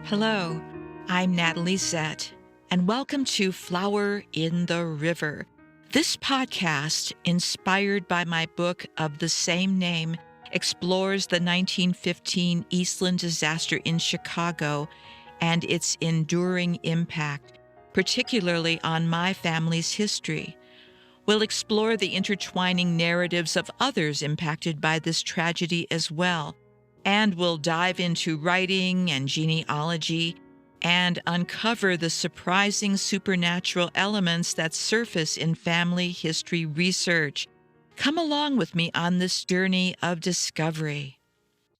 Hello, I'm Natalie Zett, and welcome to Flower in the River. This podcast, inspired by my book of the same name, explores the 1915 Eastland disaster in Chicago and its enduring impact, particularly on my family's history. We'll explore the intertwining narratives of others impacted by this tragedy as well, and we'll dive into writing and genealogy and uncover the surprising supernatural elements that surface in family history research. Come along with me on this journey of discovery.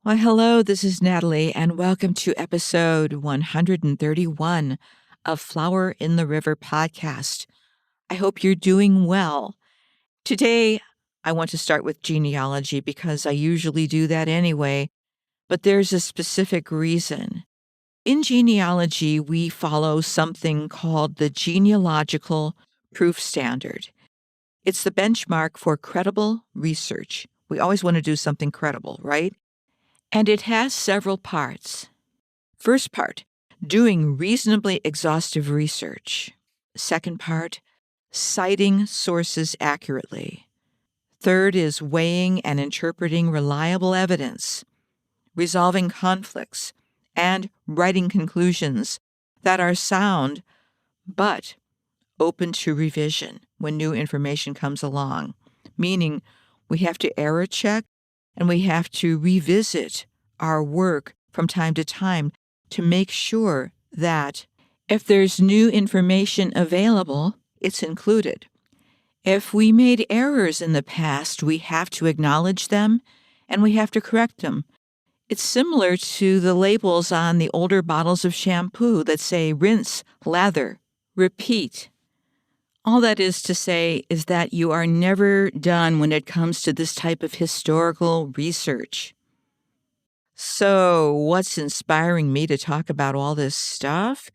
Well, hello, this is Natalie, and welcome to episode 131 of Flower in the River podcast. I hope you're doing well. Today, I want to start with genealogy because I usually do that anyway, but there's a specific reason. In genealogy, we follow something called the genealogical proof standard. It's the benchmark for credible research. We always want to do something credible, right? And it has several parts. First part, doing reasonably exhaustive research. Second part, citing sources accurately. Third is weighing and interpreting reliable evidence, resolving conflicts, and writing conclusions that are sound but open to revision when new information comes along, meaning we have to error check and we have to revisit our work from time to make sure that if there's new information available, it's included. If we made errors in the past, we have to acknowledge them and we have to correct them. It's similar to the labels on the older bottles of shampoo that say rinse, lather, repeat. All that is to say is that you are never done when it comes to this type of historical research. So, what's inspiring me to talk about all this stuff?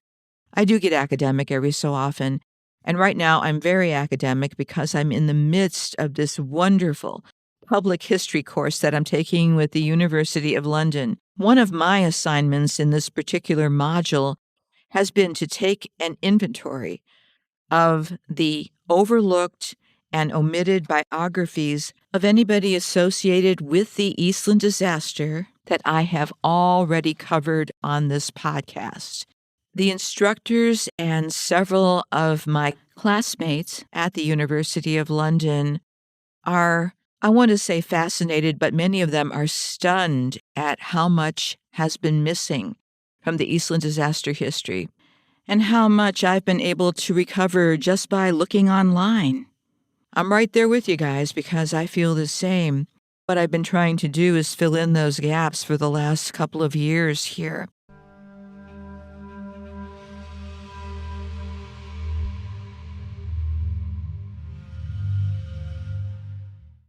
I do get academic every so often, and right now I'm very academic because I'm in the midst of this wonderful public history course that I'm taking with the University of London. One of my assignments in this particular module has been to take an inventory of the overlooked and omitted biographies of anybody associated with the Eastland disaster that I have already covered on this podcast. The instructors and several of my classmates at the University of London are, I want to say, fascinated, but many of them are stunned at how much has been missing from the Eastland disaster history and how much I've been able to recover just by looking online. I'm right there with you guys because I feel the same. What I've been trying to do is fill in those gaps for the last couple of years here.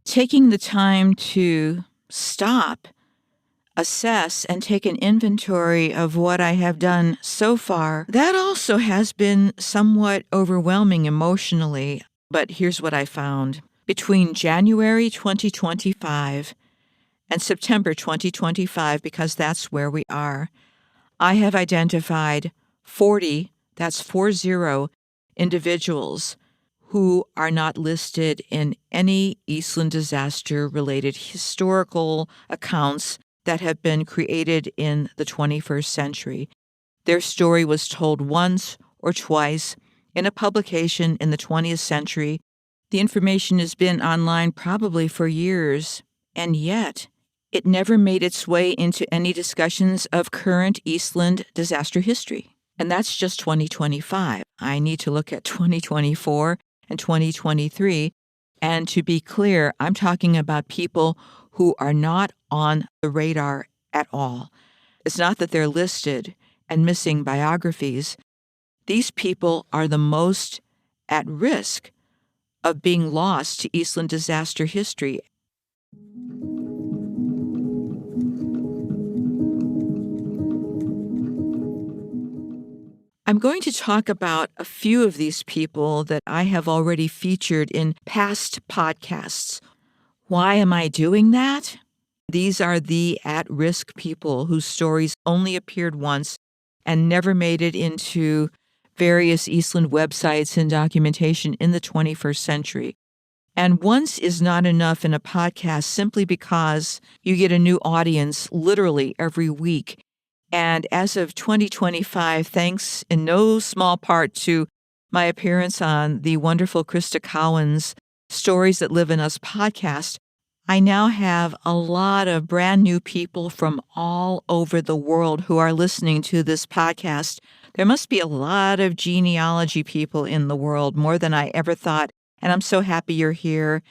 Taking the time to stop, assess, and take an inventory of what I have done so far, that also has been somewhat overwhelming emotionally. But here's what I found. Between January 2025 and September 2025, because that's where we are, I have identified 40, that's 40 individuals who are not listed in any Eastland disaster-related historical accounts that have been created in the 21st century. Their story was told once or twice in a publication in the 20th century. The information has been online probably for years, and yet it never made its way into any discussions of current Eastland disaster history. And that's just 2025. I need to look at 2024 and 2023. And to be clear, I'm talking about people who are not on the radar at all. It's not that they're listed and missing biographies. These people are the most at risk of being lost to Eastland disaster history. I'm going to talk about a few of these people that I have already featured in past podcasts. Why am I doing that? These are the at-risk people whose stories only appeared once and never made it into various Eastland websites and documentation in the 21st century. And once is not enough in a podcast simply because you get a new audience literally every week. And as of 2025, thanks in no small part to my appearance on the wonderful Krista Cowan's Stories That Live in Us podcast, I now have a lot of brand new people from all over the world who are listening to this podcast. There must be a lot of genealogy people in the world, more than I ever thought, and I'm so happy you're here.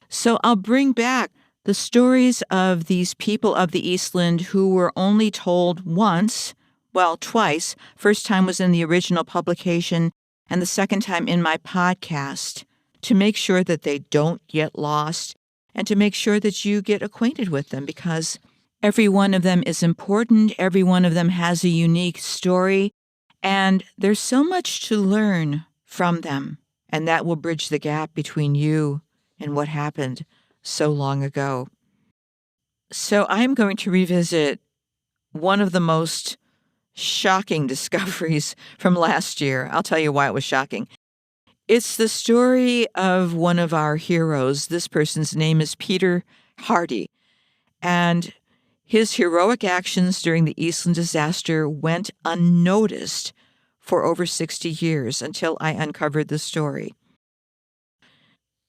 So I'll bring back the stories of these people of the Eastland who were only told once, well, twice. First time was in the original publication, and the second time in my podcast, to make sure that they don't get lost and to make sure that you get acquainted with them, because every one of them is important. Every one of them has a unique story, and there's so much to learn from them, and that will bridge the gap between you and what happened so long ago. So I'm going to revisit one of the most shocking discoveries from last year. I'll tell you why it was shocking. It's the story of one of our heroes. This person's name is Peter Hardy, and his heroic actions during the Eastland disaster went unnoticed for over 60 years until I uncovered the story.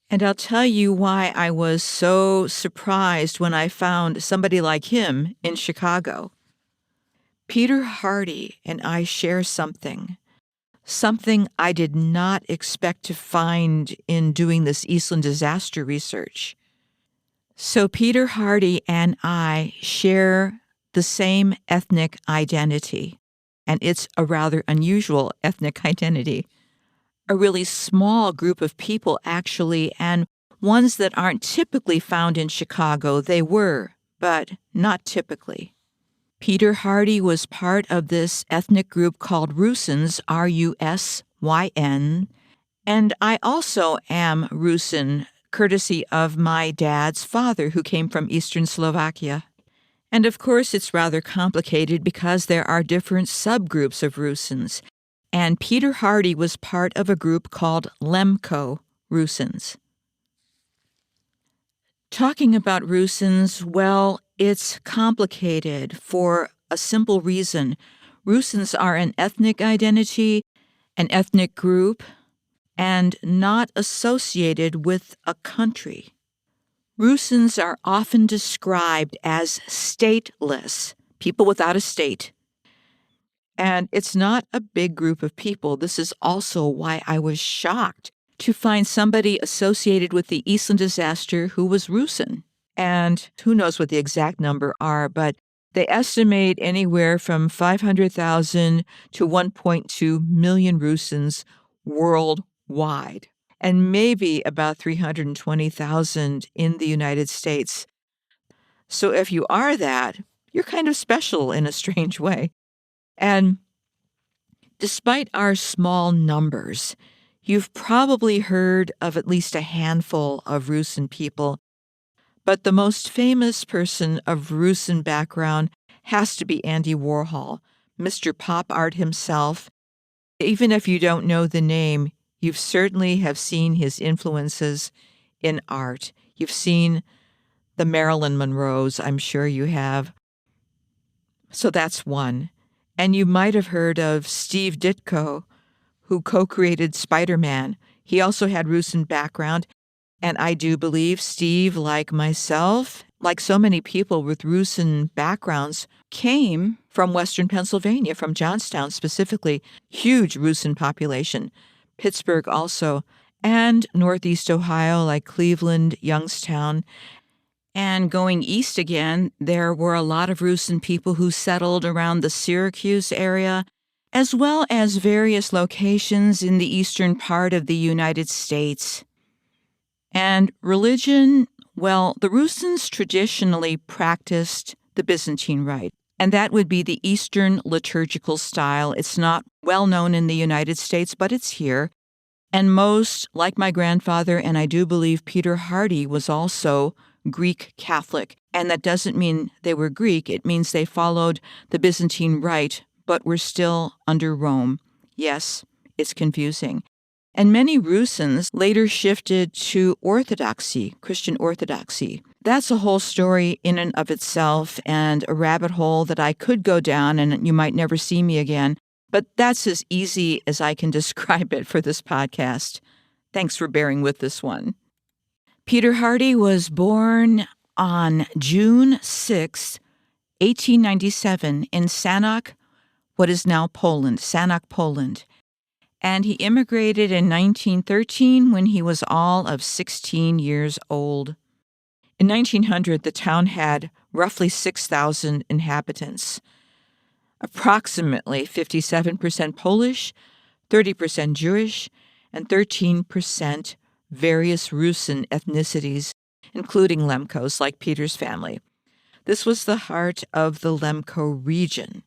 And I'll tell you why I was so surprised when I found somebody like him in Chicago. Peter Hardy and I share something I did not expect to find in doing this Eastland disaster research. So Peter Hardy and I share the same ethnic identity, and it's a rather unusual ethnic identity. A really small group of people, actually, and ones that aren't typically found in Chicago. They were, but not typically. Peter Hardy was part of this ethnic group called Rusyns, Rusyn, and I also am Rusyn, courtesy of my dad's father, who came from Eastern Slovakia. And of course, it's rather complicated because there are different subgroups of Rusyns, and Peter Hardy was part of a group called Lemko Rusyns. Talking about Rusyns, well, it's complicated for a simple reason. Rusyns are an ethnic identity, an ethnic group, and not associated with a country. Rusyns are often described as stateless, people without a state. And it's not a big group of people. This is also why I was shocked to find somebody associated with the Eastland disaster who was Rusyn. And who knows what the exact number are, but they estimate anywhere from 500,000 to 1.2 million Rusyns worldwide, and maybe about 320,000 in the United States. So if you are that, you're kind of special in a strange way. And despite our small numbers, you've probably heard of at least a handful of Rusyn people, but the most famous person of Rusyn background has to be Andy Warhol, Mr. Pop Art himself. Even if you don't know the name, you certainly have seen his influences in art. You've seen the Marilyn Monroes, I'm sure you have. So that's one. And you might have heard of Steve Ditko, who co-created Spider-Man. He also had Rusyn background. And I do believe Steve, like myself, like so many people with Rusyn backgrounds, came from Western Pennsylvania, from Johnstown specifically. Huge Rusyn population. Pittsburgh also. And Northeast Ohio, like Cleveland, Youngstown. And going east again, there were a lot of Rusyn people who settled around the Syracuse area, as well as various locations in the eastern part of the United States. And religion, well, the Rusyns traditionally practiced the Byzantine Rite, and that would be the Eastern liturgical style. It's not well known in the United States, but it's here. And most, like my grandfather, and I do believe Peter Hardy was also Greek Catholic. And that doesn't mean they were Greek. It means they followed the Byzantine Rite, but were still under Rome. Yes, it's confusing. And many Rusyns later shifted to Orthodoxy, Christian Orthodoxy. That's a whole story in and of itself and a rabbit hole that I could go down and you might never see me again. But that's as easy as I can describe it for this podcast. Thanks for bearing with this one. Peter Hardy was born on June 6, 1897 in Sanok, what is now Poland, Sanok, Poland. And he immigrated in 1913 when he was all of 16 years old. In 1900, the town had roughly 6,000 inhabitants, approximately 57% Polish, 30% Jewish, and 13% various Rusyn ethnicities, including Lemkos, like Peter's family. This was the heart of the Lemko region.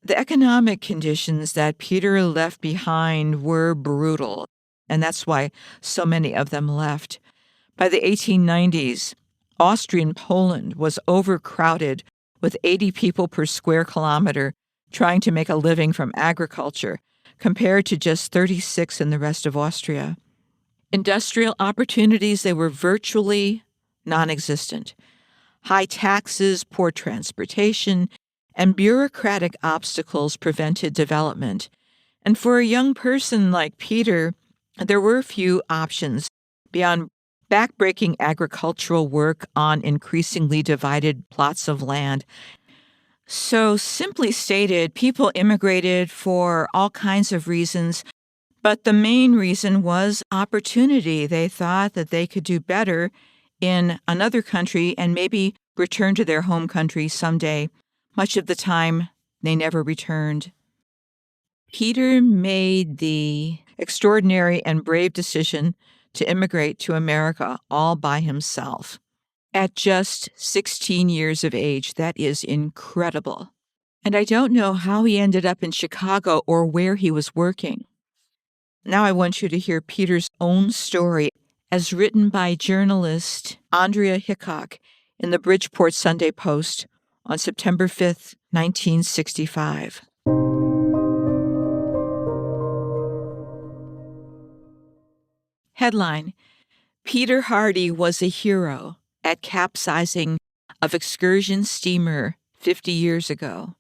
The economic conditions that Peter left behind were brutal, and that's why so many of them left. By the 1890s, Austrian Poland was overcrowded with 80 people per square kilometer trying to make a living from agriculture, compared to just 36 in the rest of Austria. Industrial opportunities, they were virtually non-existent. High taxes, poor transportation, and bureaucratic obstacles prevented development. And for a young person like Peter, there were few options beyond backbreaking agricultural work on increasingly divided plots of land. So simply stated, people immigrated for all kinds of reasons, but the main reason was opportunity. They thought that they could do better in another country and maybe return to their home country someday. Much of the time, they never returned. Peter made the extraordinary and brave decision to immigrate to America all by himself. At just 16 years of age, that is incredible. And I don't know how he ended up in Chicago or where he was working. Now I want you to hear Peter's own story as written by journalist Andrea Hickok in the Bridgeport Sunday Post on September 5th, 1965. Headline: Peter Hardy was a hero at capsizing of excursion steamer 50 years ago.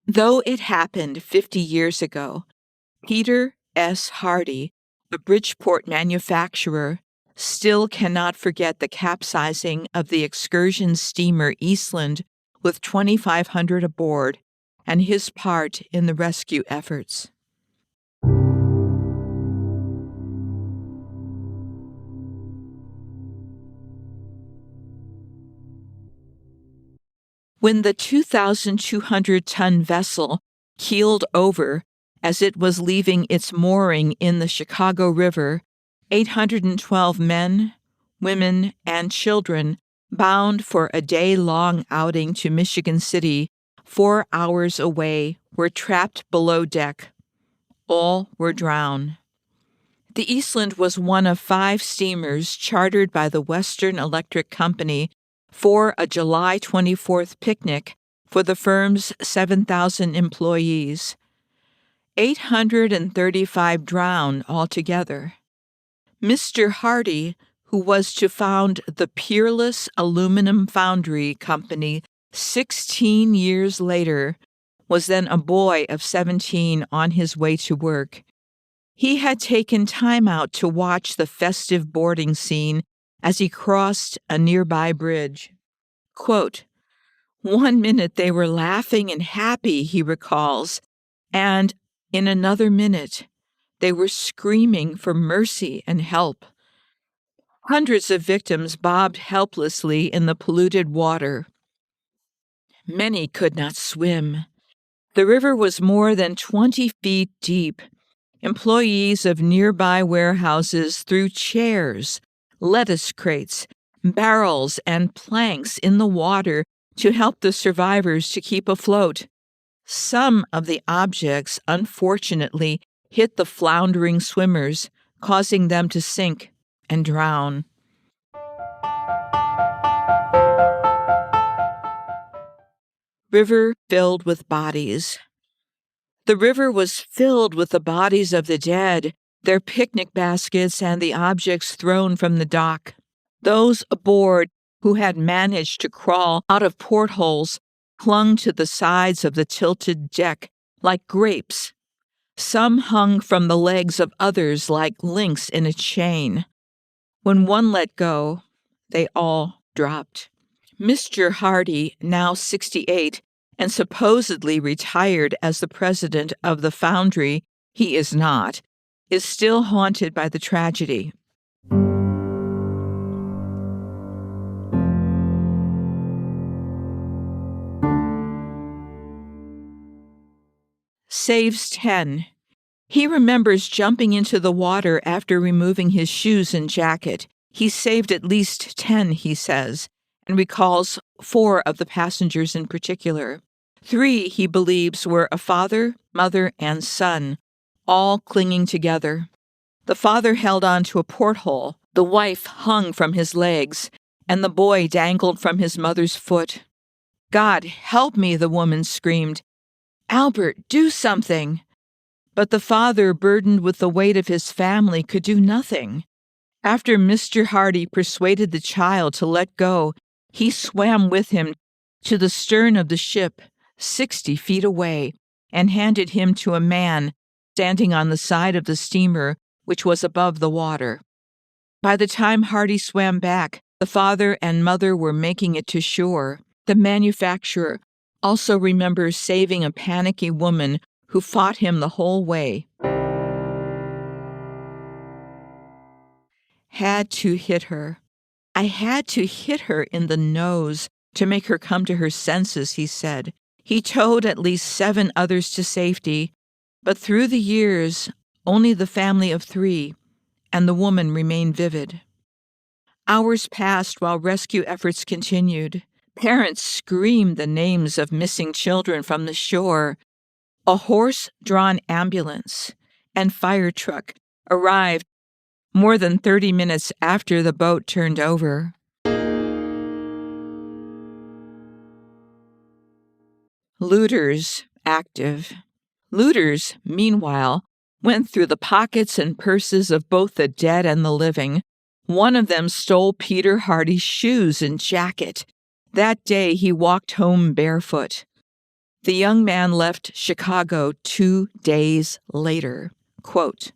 Though it happened 50 years ago, Peter S. Hardy, a Bridgeport manufacturer, still cannot forget the capsizing of the excursion steamer Eastland with 2,500 aboard and his part in the rescue efforts. When the 2,200-ton vessel keeled over as it was leaving its mooring in the Chicago River, 812 men, women, and children bound for a day-long outing to Michigan City, 4 hours away, were trapped below deck. All were drowned. The Eastland was one of 5 steamers chartered by the Western Electric Company for a July 24th picnic for the firm's 7,000 employees. 835 drowned altogether. Mr. Hardy, who was to found the Peerless Aluminum Foundry Company 16 years later, was then a boy of 17 on his way to work. He had taken time out to watch the festive boarding scene as he crossed a nearby bridge. Quote, "One minute they were laughing and happy," he recalls, and in another minute they were screaming for mercy and help. Hundreds of victims bobbed helplessly in the polluted water. Many could not swim. The river was more than 20 feet deep. Employees of nearby warehouses threw chairs, lettuce crates, barrels, and planks in the water to help the survivors to keep afloat. Some of the objects, unfortunately, hit the floundering swimmers, causing them to sink and drown. River filled with bodies. The river was filled with the bodies of the dead, their picnic baskets, and the objects thrown from the dock. Those aboard who had managed to crawl out of portholes clung to the sides of the tilted deck like grapes. Some hung from the legs of others like links in a chain. When one let go, they all dropped. Mr. Hardy, now 68, and supposedly retired as the president of the foundry he is not, is still haunted by the tragedy. Saves 10. He remembers jumping into the water after removing his shoes and jacket. He saved at least 10, he says, and recalls 4 of the passengers in particular. 3, he believes, were a father, mother, and son, all clinging together. The father held on to a porthole, the wife hung from his legs, and the boy dangled from his mother's foot. "God, help me," the woman screamed. "Albert, do something." But the father, burdened with the weight of his family, could do nothing. After Mr. Hardy persuaded the child to let go, he swam with him to the stern of the ship, 60 feet away, and handed him to a man standing on the side of the steamer, which was above the water. By the time Hardy swam back, the father and mother were making it to shore. The manufacturer also remembers saving a panicky woman who fought him the whole way. Had to hit her. "I had to hit her in the nose to make her come to her senses," he said. He towed at least 7 others to safety, but through the years, only the family of 3 and the woman remained vivid. Hours passed while rescue efforts continued. Parents screamed the names of missing children from the shore. A horse-drawn ambulance and fire truck arrived more than 30 minutes after the boat turned over. Looters active. Looters, meanwhile, went through the pockets and purses of both the dead and the living. One of them stole Peter Hardy's shoes and jacket. That day he walked home barefoot. The young man left Chicago 2 days later. Quote,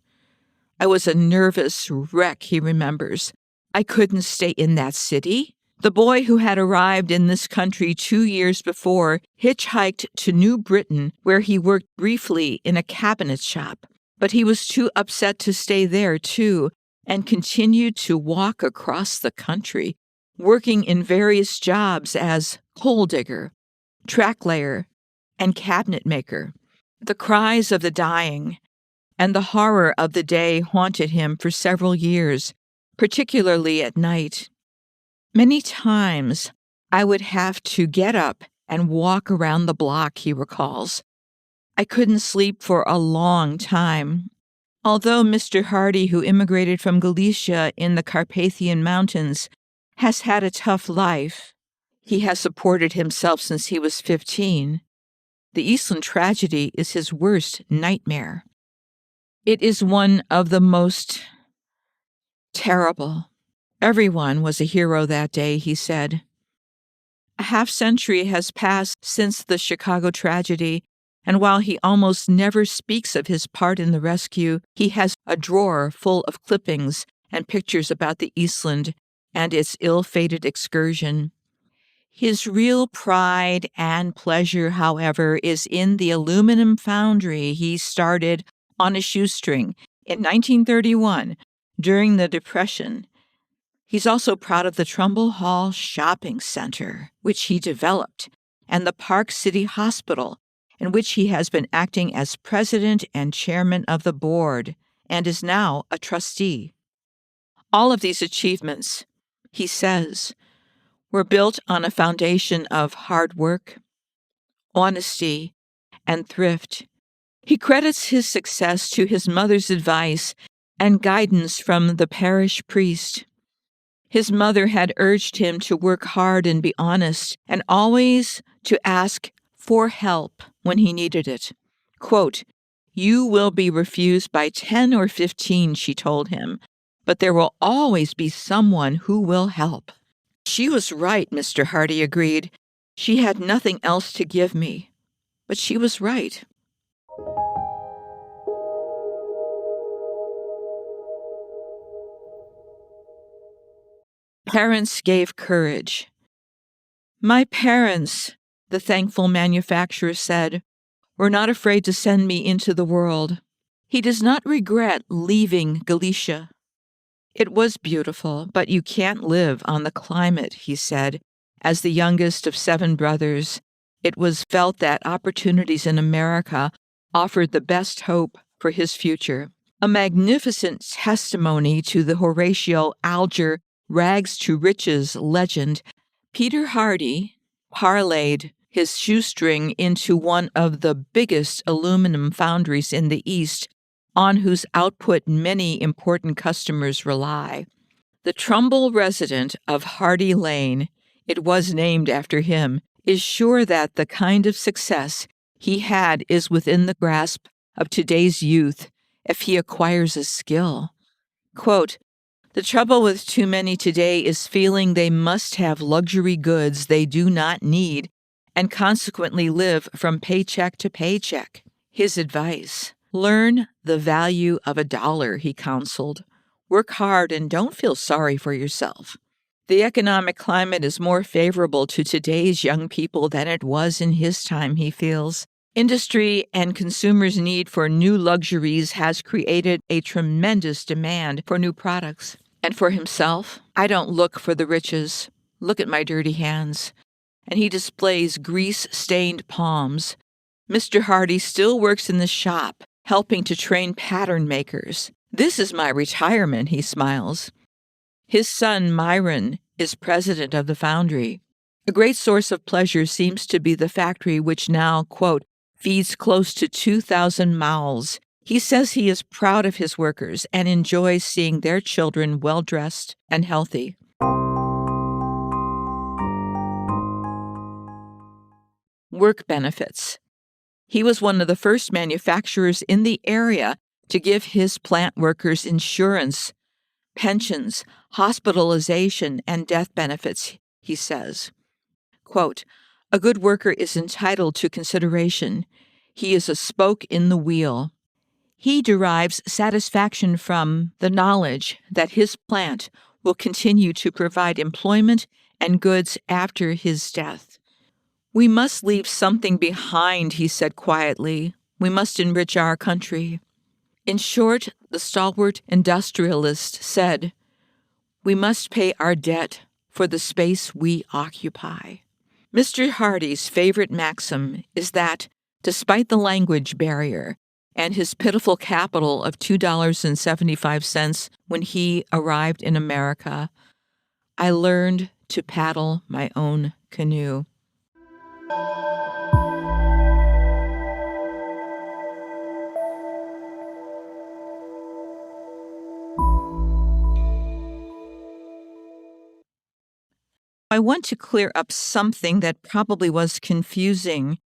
"I was a nervous wreck," he remembers. "I couldn't stay in that city." The boy who had arrived in this country 2 years before hitchhiked to New Britain, where he worked briefly in a cabinet shop. But he was too upset to stay there, too, and continued to walk across the country, working in various jobs as coal digger, track layer, and cabinet maker. The cries of the dying and the horror of the day haunted him for several years, particularly at night. "Many times I would have to get up and walk around the block," he recalls. "I couldn't sleep for a long time." Although Mr. Hardy, who immigrated from Galicia in the Carpathian Mountains, has had a tough life, he has supported himself since he was 15. The Eastland tragedy is his worst nightmare. It is one of the most terrible. "Everyone was a hero that day," he said. A half-century has passed since the Chicago tragedy, and while he almost never speaks of his part in the rescue, he has a drawer full of clippings and pictures about the Eastland and its ill-fated excursion. His real pride and pleasure, however, is in the aluminum foundry he started on a shoestring in 1931 during the Depression. He's also proud of the Trumbull Hall Shopping Center, which he developed, and the Park City Hospital, in which he has been acting as president and chairman of the board, and is now a trustee. All of these achievements, he says, were built on a foundation of hard work, honesty, and thrift. He credits his success to his mother's advice and guidance from the parish priest. His mother had urged him to work hard and be honest, and always to ask for help when he needed it. Quote, "You will be refused by 10 or 15, she told him, but there will always be someone who will help." She was right, Mr. Hardy agreed. She had nothing else to give me, but she was right. Parents gave courage. "My parents," the thankful manufacturer said, "were not afraid to send me into the world." He does not regret leaving Galicia. "It was beautiful, but you can't live on the climate," he said. As the youngest of 7 brothers, it was felt that opportunities in America offered the best hope for his future. A magnificent testimony to the Horatio Alger rags to riches legend, Peter Hardy parlayed his shoestring into one of the biggest aluminum foundries in the East, on whose output many important customers rely. The Trumbull resident of Hardy Lane, it was named after him, is sure that the kind of success he had is within the grasp of today's youth if he acquires a skill. Quote, "The trouble with too many today is feeling they must have luxury goods they do not need and consequently live from paycheck to paycheck." His advice: learn the value of $1, he counseled. Work hard and don't feel sorry for yourself. The economic climate is more favorable to today's young people than it was in his time, he feels. Industry and consumers' need for new luxuries has created a tremendous demand for new products. And for himself, "I don't look for the riches. Look at my dirty hands." And he displays grease-stained palms. Mr. Hardy still works in the shop, helping to train pattern makers. "This is my retirement," he smiles. His son, Myron, is president of the foundry. A great source of pleasure seems to be the factory, which now, quote, "feeds close to 2,000 mouths." He says he is proud of his workers and enjoys seeing their children well-dressed and healthy. Work benefits. He was one of the first manufacturers in the area to give his plant workers insurance, pensions, hospitalization, and death benefits, he says. Quote, "A good worker is entitled to consideration. He is a spoke in the wheel. He derives satisfaction from the knowledge that his plant will continue to provide employment and goods after his death." "We must leave something behind," he said quietly. "We must enrich our country." In short, the stalwart industrialist said, "We must pay our debt for the space we occupy." Mr. Hardy's favorite maxim is that, despite the language barrier and his pitiful capital of $2.75 when he arrived in America, "I learned to paddle my own canoe." I want to clear up something that probably was confusing.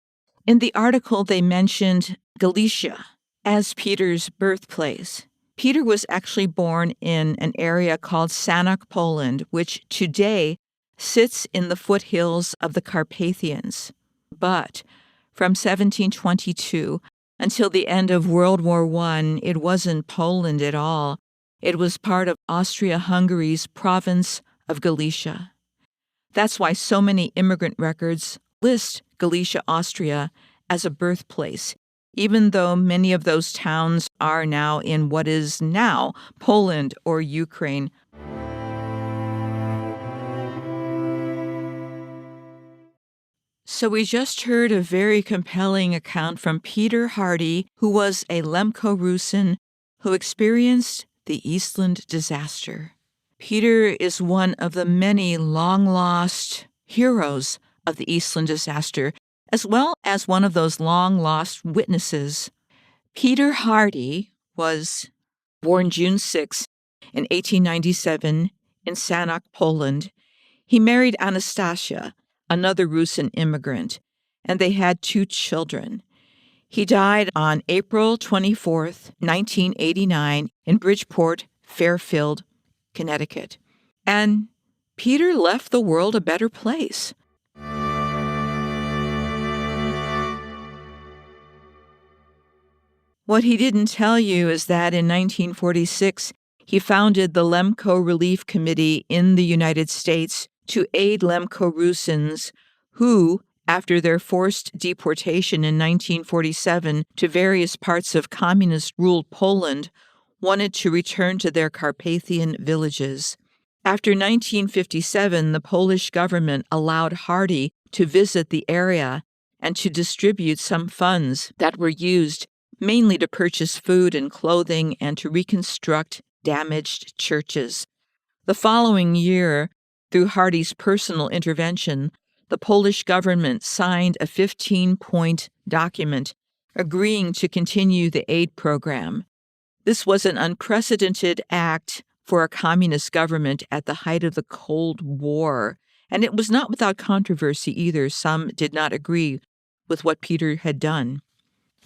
In the article, they mentioned Galicia as Peter's birthplace. Peter was actually born in an area called Sanok, Poland, which today sits in the foothills of the Carpathians. But from 1722 until the end of World War I, it wasn't Poland at all. It was part of Austria-Hungary's province of Galicia. That's why so many immigrant records list Galicia, Austria, as a birthplace, even though many of those towns are now in what is now Poland or Ukraine. So we just heard a very compelling account from Peter Hardy, who was a Lemko Rusyn who experienced the Eastland disaster. Peter is one of the many long-lost heroes of the Eastland disaster, as well as one of those long-lost witnesses. Peter Hardy was born June 6 in 1897 in Sanok, Poland. He married Anastasia, another Rusyn immigrant, and they had 2 children. He died on April 24th, 1989, in Bridgeport, Fairfield, Connecticut. And Peter left the world a better place. What he didn't tell you is that in 1946, he founded the Lemko Relief Committee in the United States to aid Lemko Rusyns who, after their forced deportation in 1947 to various parts of communist-ruled Poland, wanted to return to their Carpathian villages. After 1957, the Polish government allowed Hardy to visit the area and to distribute some funds that were used mainly to purchase food and clothing and to reconstruct damaged churches. The following year, through Hardy's personal intervention, the Polish government signed a 15-point document agreeing to continue the aid program. This was an unprecedented act for a communist government at the height of the Cold War, and it was not without controversy either. Some did not agree with what Peter had done.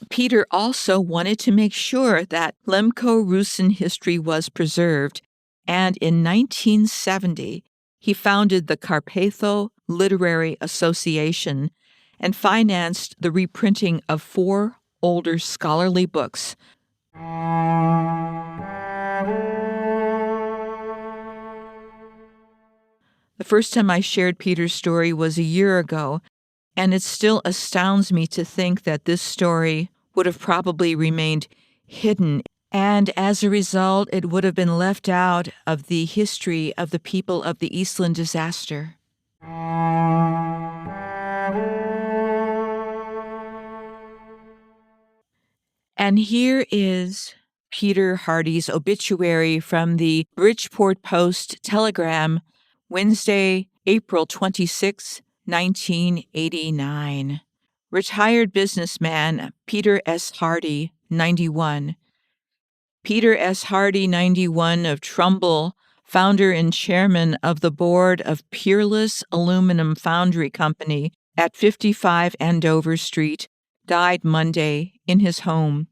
Peter also wanted to make sure that Lemko Rusyn history was preserved, and in 1970, he founded the Carpatho Literary Association and financed the reprinting of 4 older scholarly books. The first time I shared Peter's story was a year ago, and it still astounds me to think that this story would have probably remained hidden, and as a result, it would have been left out of the history of the people of the Eastland disaster. And here is Peter Hardy's obituary from the Bridgeport Post-Telegram, Wednesday, April 26, 1989. Retired businessman Peter S. Hardy, 91. Peter S. Hardy, 91, of Trumbull, founder and chairman of the board of Peerless Aluminum Foundry Company at 55 Andover Street, died Monday in his home.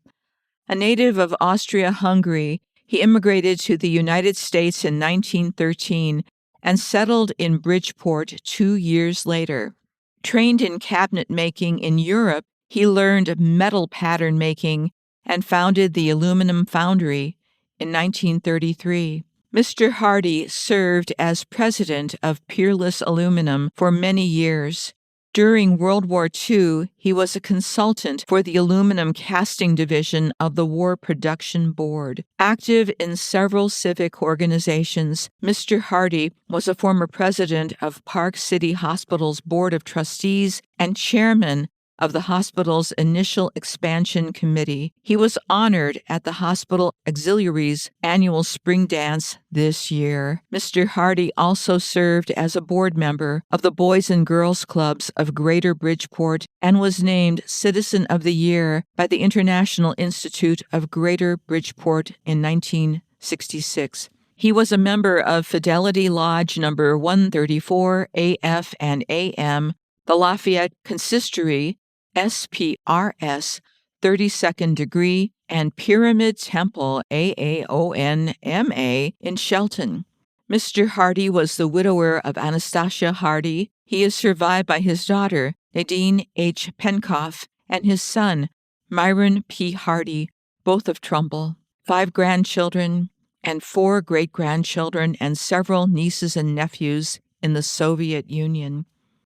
A native of Austria-Hungary, he immigrated to the United States in 1913 and settled in Bridgeport 2 years later. Trained in cabinet making in Europe, he learned metal pattern making and founded the aluminum foundry in 1933. Mr. Hardy served as president of Peerless Aluminum for many years. During World War II, he was a consultant for the aluminum casting division of the War Production Board. Active in several civic organizations, Mr. Hardy was a former president of Park City Hospital's Board of Trustees and chairman of the hospital's Initial Expansion Committee. He was honored at the Hospital Auxiliary's annual spring dance this year. Mr. Hardy also served as a board member of the Boys and Girls Clubs of Greater Bridgeport and was named Citizen of the Year by the International Institute of Greater Bridgeport in 1966. He was a member of Fidelity Lodge number 134 AF and AM, the Lafayette Consistory, SPRS, 32nd Degree, and Pyramid Temple, AAONMA, in Shelton. Mr. Hardy was the widower of Anastasia Hardy. He is survived by his daughter, Nadine H. Penkoff, and his son, Myron P. Hardy, both of Trumbull, 5 grandchildren and 4 great-grandchildren, and several nieces and nephews in the Soviet Union.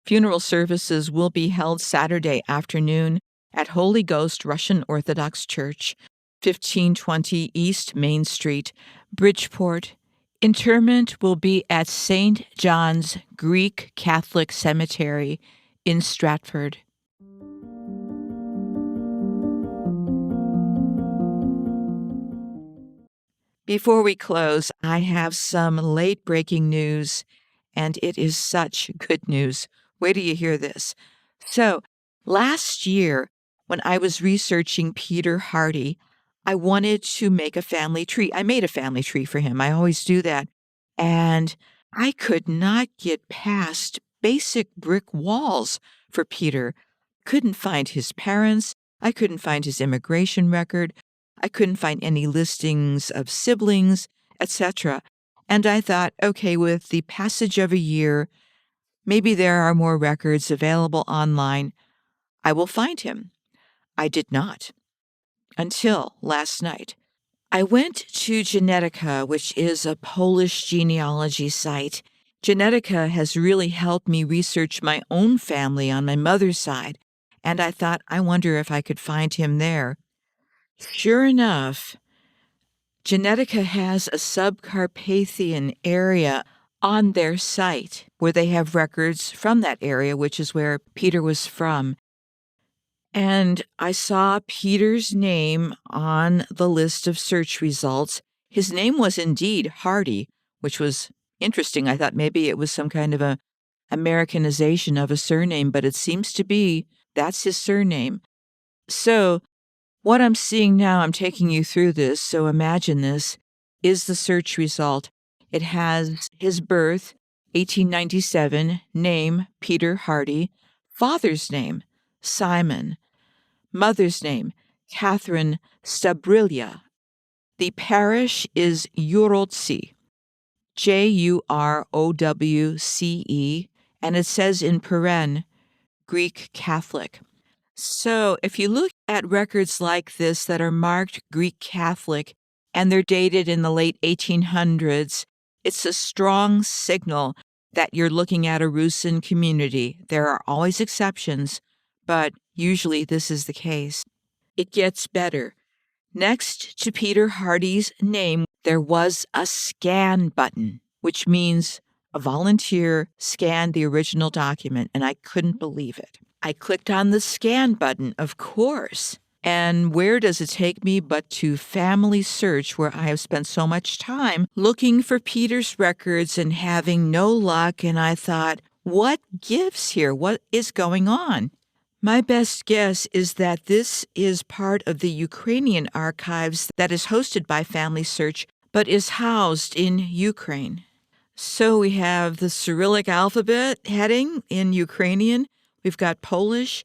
Funeral services will be held Saturday afternoon at Holy Ghost Russian Orthodox Church, 1520 East Main Street, Bridgeport. Interment will be at St. John's Greek Catholic Cemetery in Stratford. Before we close, I have some late-breaking news, and it is such good news. Wait till you hear this. So, last year, when I was researching Peter Hardy, I wanted to make a family tree. I made a family tree for him. I always do that. And I could not get past basic brick walls for Peter. Couldn't find his parents. I couldn't find his immigration record. I couldn't find any listings of siblings, etc. And I thought, okay, with the passage of a year, maybe there are more records available online. I will find him. I did not until last night. I went to Genetica, which is a Polish genealogy site. Genetica has really helped me research my own family on my mother's side, and I thought, I wonder if I could find him there. Sure enough, Genetica has a subcarpathian area on their site where they have records from that area, which is where Peter was from. And I saw Peter's name on the list of search results. His name was indeed Hardy, which was interesting. I thought maybe it was some kind of a Americanization of a surname, but it seems to be that's his surname. So what I'm seeing now, I'm taking you through this, so imagine this, is the search result. It has his birth, 1897, name, Peter Hardy, father's name, Simon, mother's name, Catherine Stabrilla. The parish is Jurowce, Jurowce, and it says in paren, Greek Catholic. So if you look at records like this that are marked Greek Catholic and they're dated in the late 1800s, it's a strong signal that you're looking at a Rusyn community. There are always exceptions, but usually this is the case. It gets better. Next to Peter Hardy's name, there was a scan button, which means a volunteer scanned the original document, and I couldn't believe it. I clicked on the scan button, of course. And where does it take me but to Family Search, where I have spent so much time looking for Peter's records and having no luck, and I thought, what gives here? What is going on? My best guess is that this is part of the Ukrainian archives that is hosted by Family Search, but is housed in Ukraine. So we have the Cyrillic alphabet heading in Ukrainian, we've got Polish,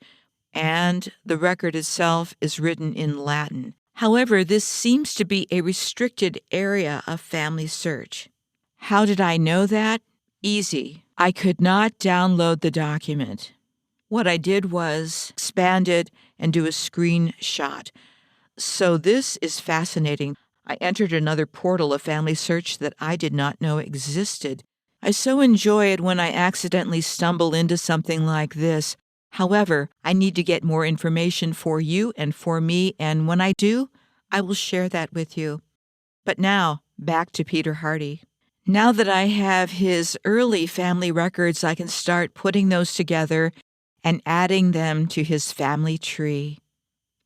and the record itself is written in Latin. However, this seems to be a restricted area of Family Search. How did I know that? Easy. I could not download the document. What I did was expand it and do a screenshot. So this is fascinating. I entered another portal of Family Search that I did not know existed. I so enjoy it when I accidentally stumble into something like this. However, I need to get more information for you and for me, and when I do, I will share that with you. But now, back to Peter Hardy. Now that I have his early family records, I can start putting those together and adding them to his family tree.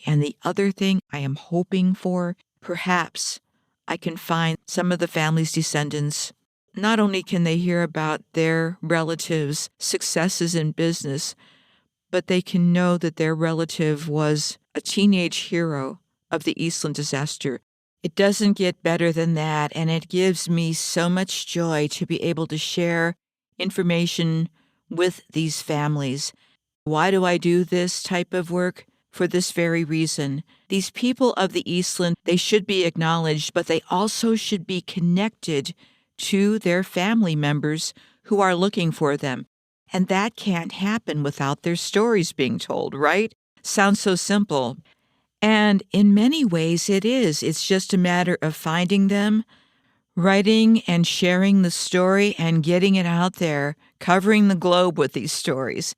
And the other thing I am hoping for, perhaps I can find some of the family's descendants. Not only can they hear about their relatives' successes in business, but they can know that their relative was a teenage hero of the Eastland disaster. It doesn't get better than that, and it gives me so much joy to be able to share information with these families. Why do I do this type of work? For this very reason. These people of the Eastland, they should be acknowledged, but they also should be connected to their family members who are looking for them. And that can't happen without their stories being told, right? Sounds so simple. And in many ways it is. It's just a matter of finding them, writing and sharing the story and getting it out there, covering the globe with these stories.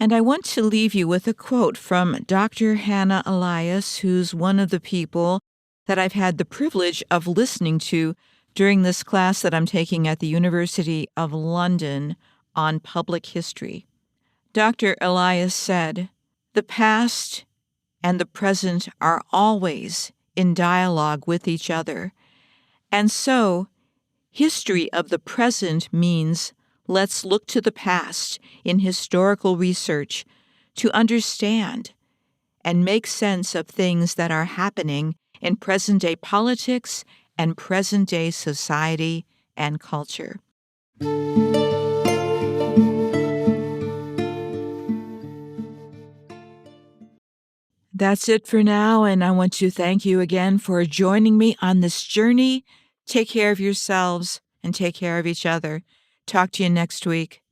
And I want to leave you with a quote from Dr. Hannah Elias, who's one of the people that I've had the privilege of listening to during this class that I'm taking at the University of London on public history. Dr. Elias said, "The past and the present are always in dialogue with each other. And so, history of the present means let's look to the past in historical research to understand and make sense of things that are happening in present-day politics and present-day society and culture. That's it for now, and I want to thank you again for joining me on this journey. Take care of yourselves and take care of each other. Talk to you next week.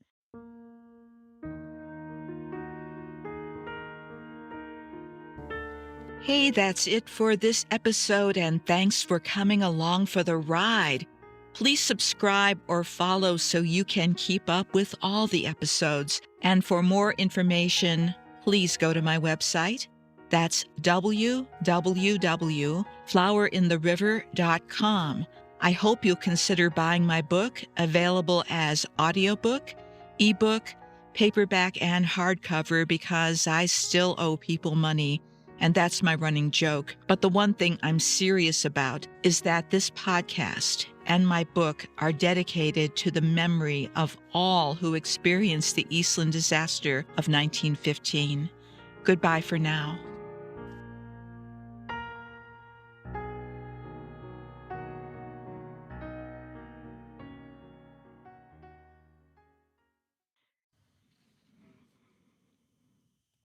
Hey, that's it for this episode, and thanks for coming along for the ride. Please subscribe or follow so you can keep up with all the episodes. And for more information, please go to my website. That's www.flowerintheriver.com. I hope you'll consider buying my book, available as audiobook, ebook, paperback, and hardcover, because I still owe people money. And that's my running joke. But the one thing I'm serious about is that this podcast and my book are dedicated to the memory of all who experienced the Eastland disaster of 1915. Goodbye for now.